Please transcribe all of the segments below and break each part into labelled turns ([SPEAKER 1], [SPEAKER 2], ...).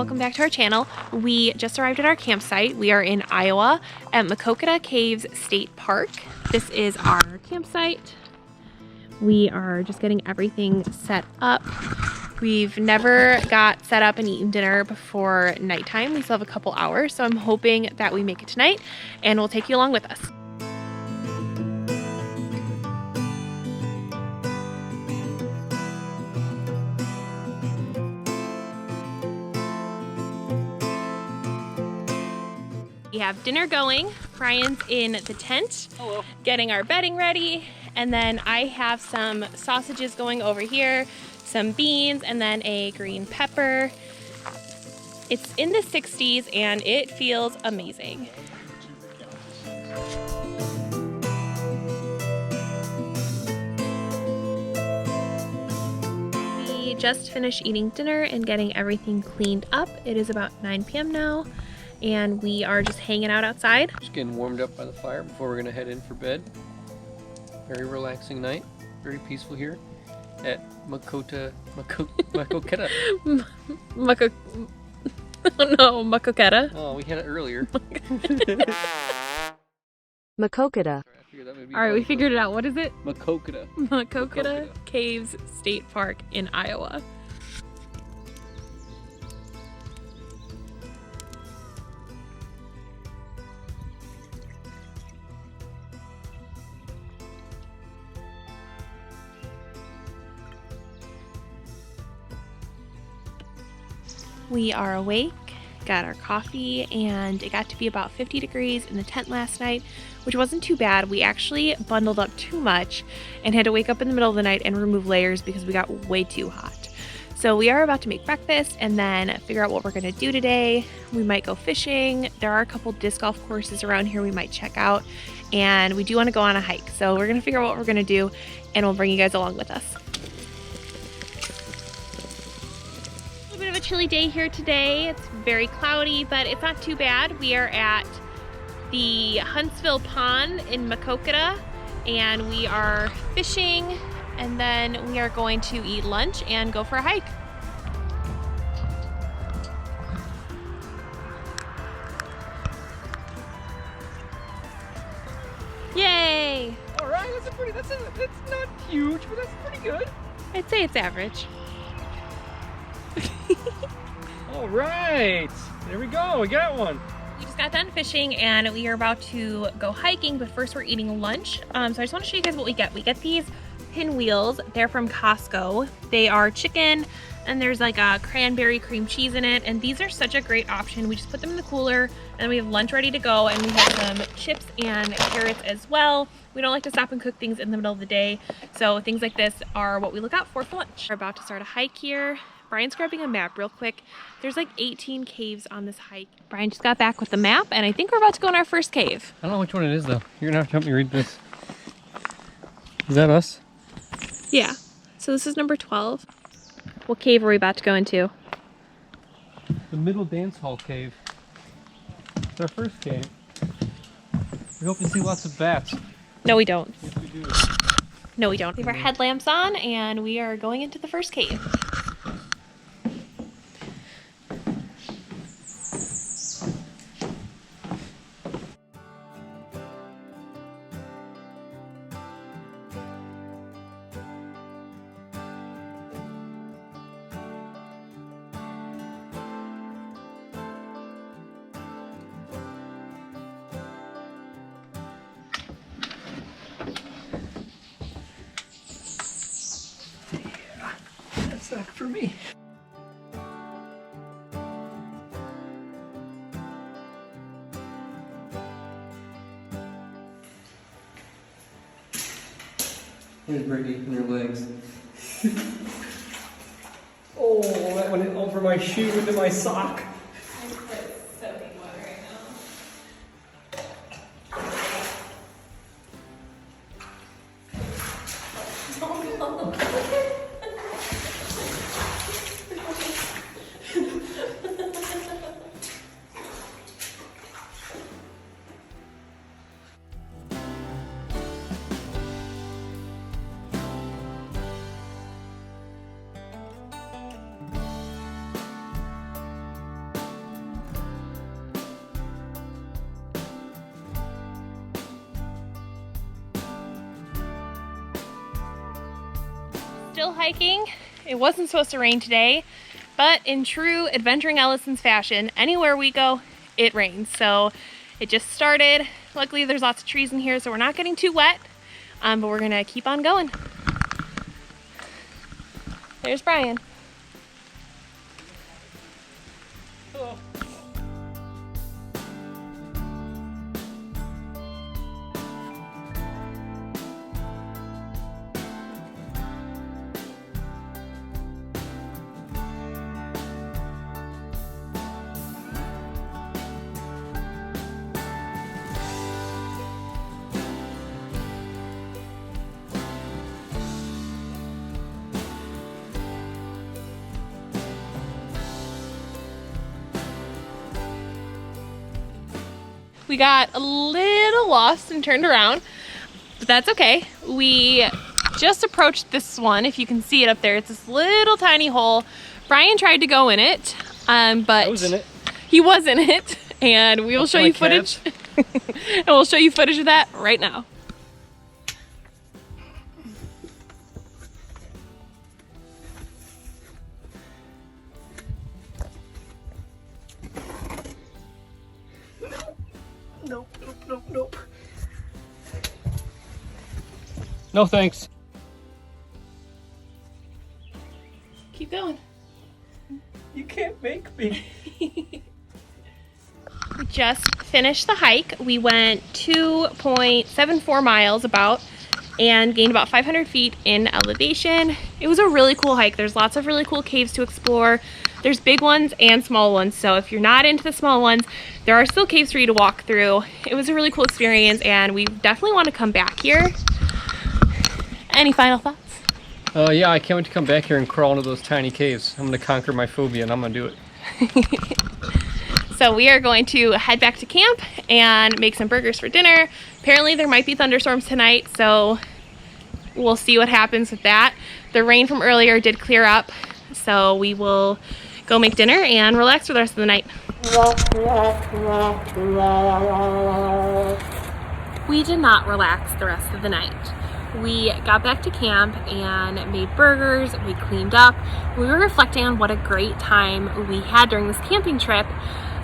[SPEAKER 1] welcome back to our channel. We just arrived at our campsite. We are in Iowa at Maquoketa Caves State Park. This is our campsite. We are just getting everything set up. We've never got set up and eaten dinner before nighttime. We still have a couple hours, so I'm hoping that we make it tonight and we'll take you along with us. We have dinner going. Brian's in the tent.
[SPEAKER 2] Hello.
[SPEAKER 1] Getting our bedding ready. And then I have some sausages going over here, some beans, and then a green pepper. It's in the 60s and it feels amazing. We just finished eating dinner and getting everything cleaned up. It is about 9 p.m. now. And we are just hanging out outside.
[SPEAKER 2] Just getting warmed up by the fire before we're gonna head in for bed. Very relaxing night, very peaceful here at Maquoketa.
[SPEAKER 1] Maquoketa.
[SPEAKER 2] Oh, we had it earlier.
[SPEAKER 3] Maquoketa.
[SPEAKER 1] All right, we figured it out. What is it?
[SPEAKER 2] Maquoketa.
[SPEAKER 1] Maquoketa Caves State Park in Iowa. We are awake, got our coffee, and it got to be about 50 degrees in the tent last night, which wasn't too bad. We actually bundled up too much and had to wake up in the middle of the night and remove layers because we got way too hot. So we are about to make breakfast and then figure out what we're gonna do today. We might go fishing. There are a couple disc golf courses around here we might check out, and we do wanna go on a hike. So we're gonna figure out what we're gonna do and we'll bring you guys along with us. Bit of a chilly day here today. It's very cloudy, but it's not too bad. We are at the Huntsville Pond in Maquoketa and we are fishing, and then we are going to eat lunch and go for a hike. Yay!
[SPEAKER 2] All right, that's not huge, but that's pretty good.
[SPEAKER 1] I'd say it's average.
[SPEAKER 2] All right, there we go, we got one.
[SPEAKER 1] We just got done fishing and we are about to go hiking, but first we're eating lunch. So I just want to show you guys what we get. We get these pinwheels. They're from Costco. They are chicken and there's like a cranberry cream cheese in it, and these are such a great option. We just put them in the cooler and we have lunch ready to go, and we have some chips and carrots as well. We don't like to stop and cook things in the middle of the day, so things like this are what we look out for lunch. We're about to start a hike here. Brian's grabbing a map real quick. There's like 18 caves on this hike. Brian just got back with the map, and I think we're about to go in our first cave.
[SPEAKER 2] I don't know which one it is though. You're gonna have to help me read this. Is that us?
[SPEAKER 1] Yeah. So this is number 12. What cave are we about to go into?
[SPEAKER 2] The Middle Dance Hall Cave. It's our first cave. We hope to see lots of bats.
[SPEAKER 1] No, we don't.
[SPEAKER 2] Yes, we do.
[SPEAKER 1] No, we don't. We have our headlamps on, and we are going into the first cave.
[SPEAKER 2] That's not for me. Here's Brittany and her legs. Oh, that went over my shoe into my sock.
[SPEAKER 1] still hiking. It wasn't supposed to rain today, but in true Adventuring Ellison's fashion, anywhere we go, it rains. So it just started. Luckily there's lots of trees in here, so we're not getting too wet, but we're gonna keep on going. There's Brian.
[SPEAKER 2] Hello.
[SPEAKER 1] We got a little lost and turned around, but that's okay. We just approached this one. If you can see it up there, it's this little tiny hole. Brian tried to go in it, but
[SPEAKER 2] I was in it.
[SPEAKER 1] He was in it, and we will show you footage. And we'll show you footage of that right now.
[SPEAKER 2] Nope. No thanks.
[SPEAKER 1] Keep going.
[SPEAKER 2] You can't make me.
[SPEAKER 1] We just finished the hike. We went 2.74 miles about and gained about 500 feet in elevation. It was a really cool hike. There's lots of really cool caves to explore. There's big ones and small ones, so if you're not into the small ones, there are still caves for you to walk through. It was a really cool experience, and we definitely want to come back here. Any final thoughts?
[SPEAKER 2] Yeah, I can't wait to come back here and crawl into those tiny caves. I'm gonna conquer my phobia, and I'm gonna do it.
[SPEAKER 1] So we are going to head back to camp and make some burgers for dinner. Apparently there might be thunderstorms tonight, so we'll see what happens with that. The rain from earlier did clear up, so we will go make dinner and relax for the rest of the night. We did not relax the rest of the night. We got back to camp and made burgers, we cleaned up. We were reflecting on what a great time we had during this camping trip,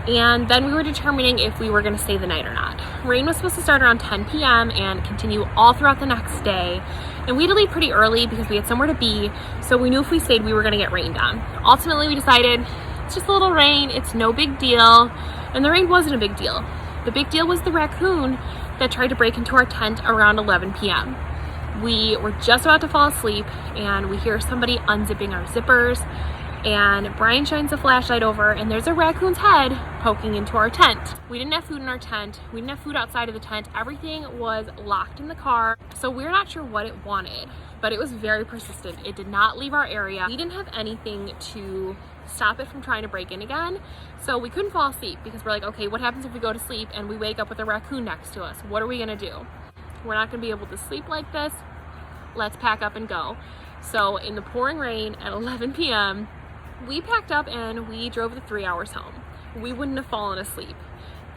[SPEAKER 1] and then we were determining if we were going to stay the night or not. Rain was supposed to start around 10 p.m. and continue all throughout the next day, and we had to leave pretty early because we had somewhere to be, so we knew if we stayed we were going to get rained on. Ultimately we decided it's just a little rain, it's no big deal, and the rain wasn't a big deal. The big deal was the raccoon that tried to break into our tent around 11 p.m. We were just about to fall asleep and we hear somebody unzipping our zippers, and Brian shines a flashlight over and there's a raccoon's head poking into our tent. We didn't have food in our tent, we didn't have food outside of the tent, everything was locked in the car, so we're not sure what it wanted, but it was very persistent. It did not leave our area. We didn't have anything to stop it from trying to break in again, so we couldn't fall asleep because we're like, okay, what happens if we go to sleep and we wake up with a raccoon next to us? What are we gonna do? We're not gonna be able to sleep like this. Let's pack up and go. So in the pouring rain at 11 p.m., we packed up and we drove the 3 hours home. We wouldn't have fallen asleep.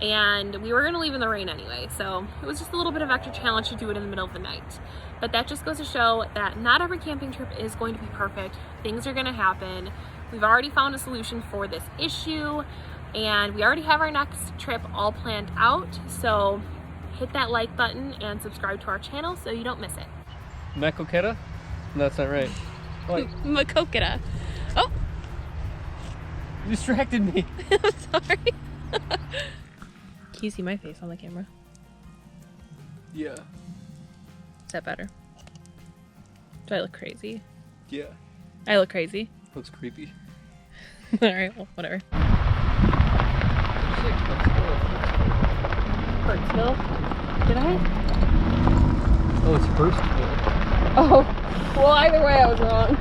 [SPEAKER 1] And we were gonna leave in the rain anyway, so it was just a little bit of extra challenge to do it in the middle of the night. But that just goes to show that not every camping trip is going to be perfect. Things are gonna happen. We've already found a solution for this issue, and we already have our next trip all planned out, so hit that like button and subscribe to our channel so you don't miss it.
[SPEAKER 2] Maquoketa? No, that's not right. What?
[SPEAKER 1] Maquoketa. Oh!
[SPEAKER 2] You distracted me.
[SPEAKER 1] I'm sorry. Can you see my face on the camera?
[SPEAKER 2] Yeah.
[SPEAKER 1] Is that better? Do I look crazy?
[SPEAKER 2] Yeah.
[SPEAKER 1] I look crazy?
[SPEAKER 2] Looks creepy.
[SPEAKER 1] Alright, well, whatever. Birdsville? Did I?
[SPEAKER 2] Oh, it's Hurstville.
[SPEAKER 1] Oh, well, either way I was wrong.